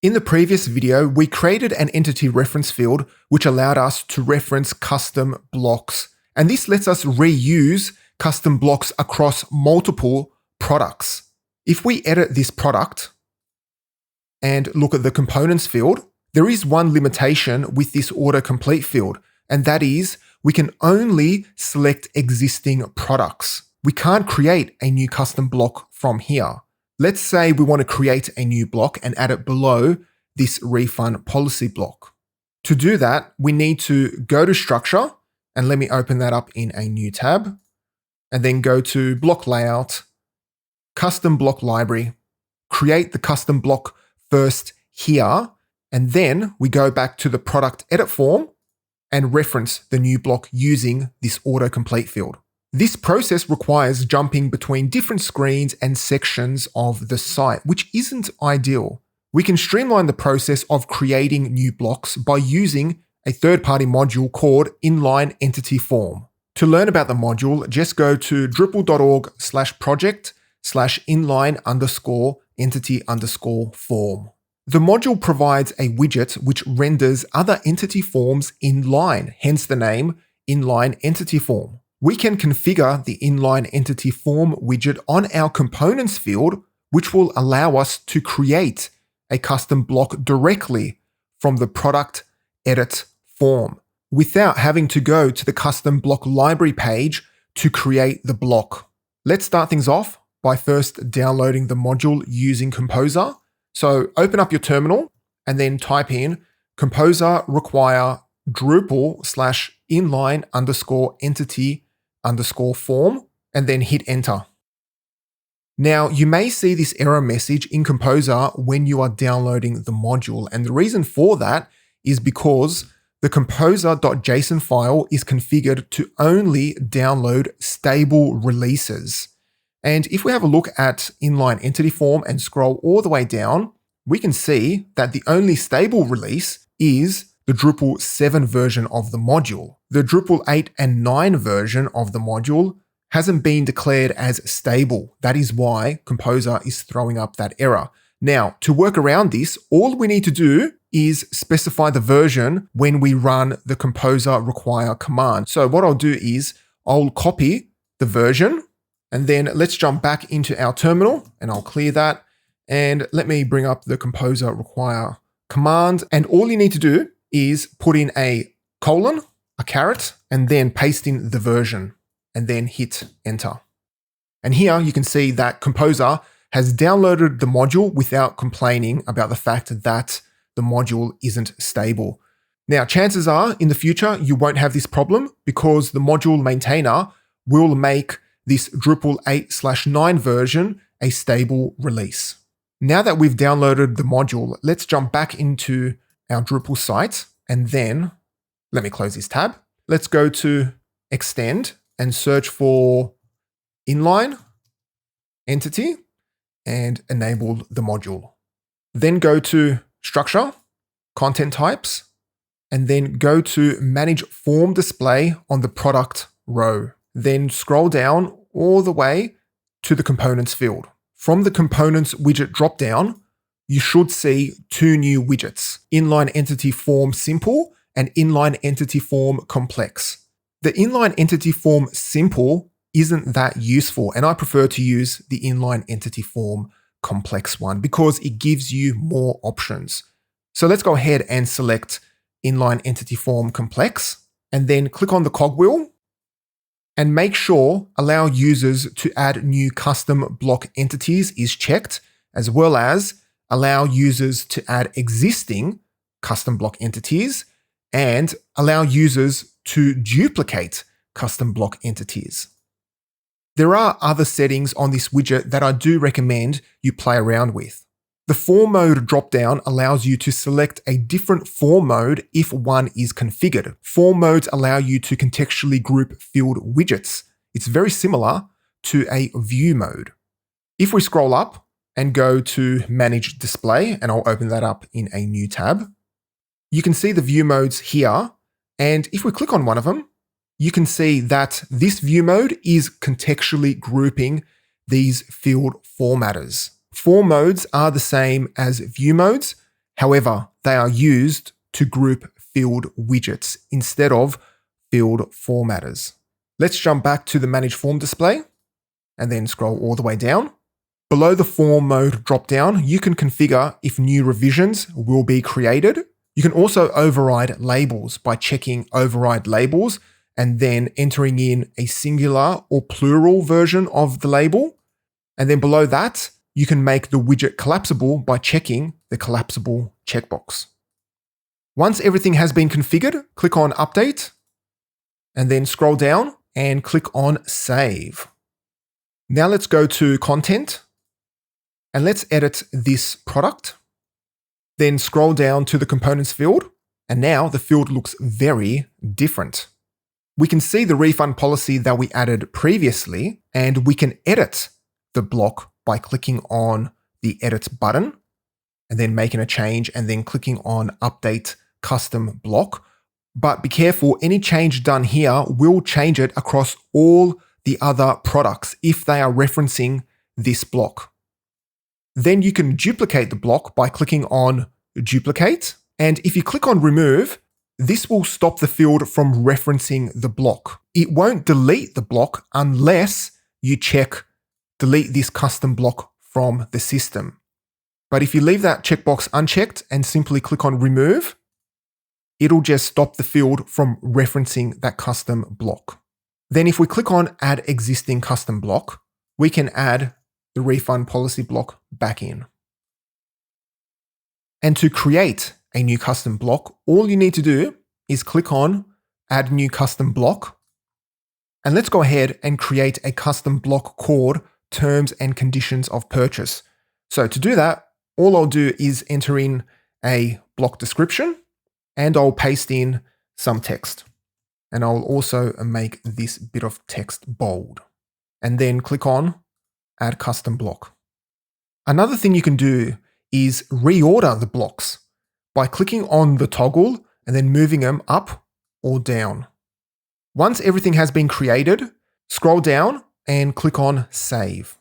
In the previous video, we created an entity reference field which allowed us to reference custom blocks. And this lets us reuse custom blocks across multiple products. If we edit this product and look at the components field, there is one limitation with this autocomplete field, and that is we can only select existing products. We can't create a new custom block from here. Let's say we want to create a new block and add it below this refund policy block. To do that, we need to go to structure, and let me open that up in a new tab, and then go to block layout, custom block library, create the custom block first here, and then we go back to the product edit form and reference the new block using this autocomplete field. This process requires jumping between different screens and sections of the site, which isn't ideal. We can streamline the process of creating new blocks by using a third-party module called Inline Entity Form. To learn about the module, just go to drupal.org/project/inline_entity_form. The module provides a widget which renders other entity forms inline, hence the name Inline Entity Form. We can configure the Inline Entity Form widget on our components field, which will allow us to create a custom block directly from the product edit form without having to go to the custom block library page to create the block. Let's start things off by first downloading the module using Composer. So open up your terminal and then type in Composer require Drupal/inline_entity_form and then hit enter. Now you may see this error message in Composer when you are downloading the module, and the reason for that is because the composer.json file is configured to only download stable releases. And if we have a look at Inline Entity Form and scroll all the way down, we can see that the only stable release is the Drupal 7 version of the module. The Drupal 8 and 9 version of the module hasn't been declared as stable. That is why Composer is throwing up that error. Now, to work around this, all we need to do is specify the version when we run the Composer require command. So what I'll do is I'll copy the version, and then let's jump back into our terminal and I'll clear that. And let me bring up the Composer require command. And all you need to do is put in a colon, a caret, and then paste in the version and then hit enter. And here you can see that Composer has downloaded the module without complaining about the fact that the module isn't stable. Now, chances are in the future, you won't have this problem because the module maintainer will make this Drupal 8/9 version a stable release. Now that we've downloaded the module, let's jump back into our Drupal site and then let me close this tab. Let's go to extend and search for Inline Entity and enable the module. Then go to Structure, Content Types, and then go to Manage Form Display on the product row. Then scroll down all the way to the Components field. From the Components widget dropdown, you should see two new widgets, Inline Entity Form Simple and Inline Entity Form Complex. The Inline Entity Form Simple isn't that useful, and I prefer to use the Inline Entity Form Complex one because it gives you more options. So let's go ahead and select Inline Entity Form Complex and then click on the cogwheel and make sure Allow Users to Add New Custom Block Entities is checked, as well as allow users to add existing custom block entities and allow users to duplicate custom block entities. There are other settings on this widget that I do recommend you play around with. The form mode dropdown allows you to select a different form mode if one is configured. Form modes allow you to contextually group field widgets. It's very similar to a view mode. If we scroll up and go to Manage Display, and I'll open that up in a new tab, you can see the view modes here. And if we click on one of them, you can see that this view mode is contextually grouping these field formatters. Form modes are the same as view modes. However, they are used to group field widgets instead of field formatters. Let's jump back to the Manage Form display and then scroll all the way down. Below the Form Mode dropdown, you can configure if new revisions will be created. You can also override labels by checking Override Labels and then entering in a singular or plural version of the label. And then below that, you can make the widget collapsible by checking the collapsible checkbox. Once everything has been configured, click on Update and then scroll down and click on Save. Now let's go to Content and let's edit this product. Then scroll down to the Components field, and now the field looks very different. We can see the refund policy that we added previously, and we can edit the block by clicking on the Edit button, and then making a change, and then clicking on Update Custom Block. But be careful, any change done here will change it across all the other products if they are referencing this block. Then you can duplicate the block by clicking on Duplicate. And if you click on Remove, this will stop the field from referencing the block. It won't delete the block unless you check Delete this custom block from the system. But if you leave that checkbox unchecked and simply click on Remove, it'll just stop the field from referencing that custom block. Then if we click on Add Existing Custom Block, we can add the refund policy block back in. And to create a new custom block, all you need to do is click on Add New Custom Block. And let's go ahead and create a custom block called Terms and Conditions of Purchase. So to do that, all I'll do is enter in a block description and I'll paste in some text. And I'll also make this bit of text bold. And then click on Add Custom Block. Another thing you can do is reorder the blocks by clicking on the toggle and then moving them up or down. Once everything has been created, scroll down and click on Save.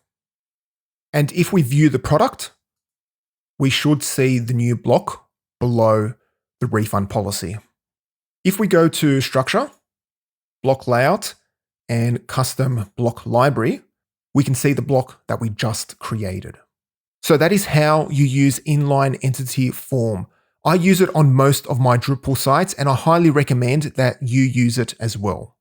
And if we view the product, we should see the new block below the refund policy. If we go to Structure, Block Layout, and Custom Block Library, we can see the block that we just created. So that is how you use Inline Entity Form. I use it on most of my Drupal sites, and I highly recommend that you use it as well.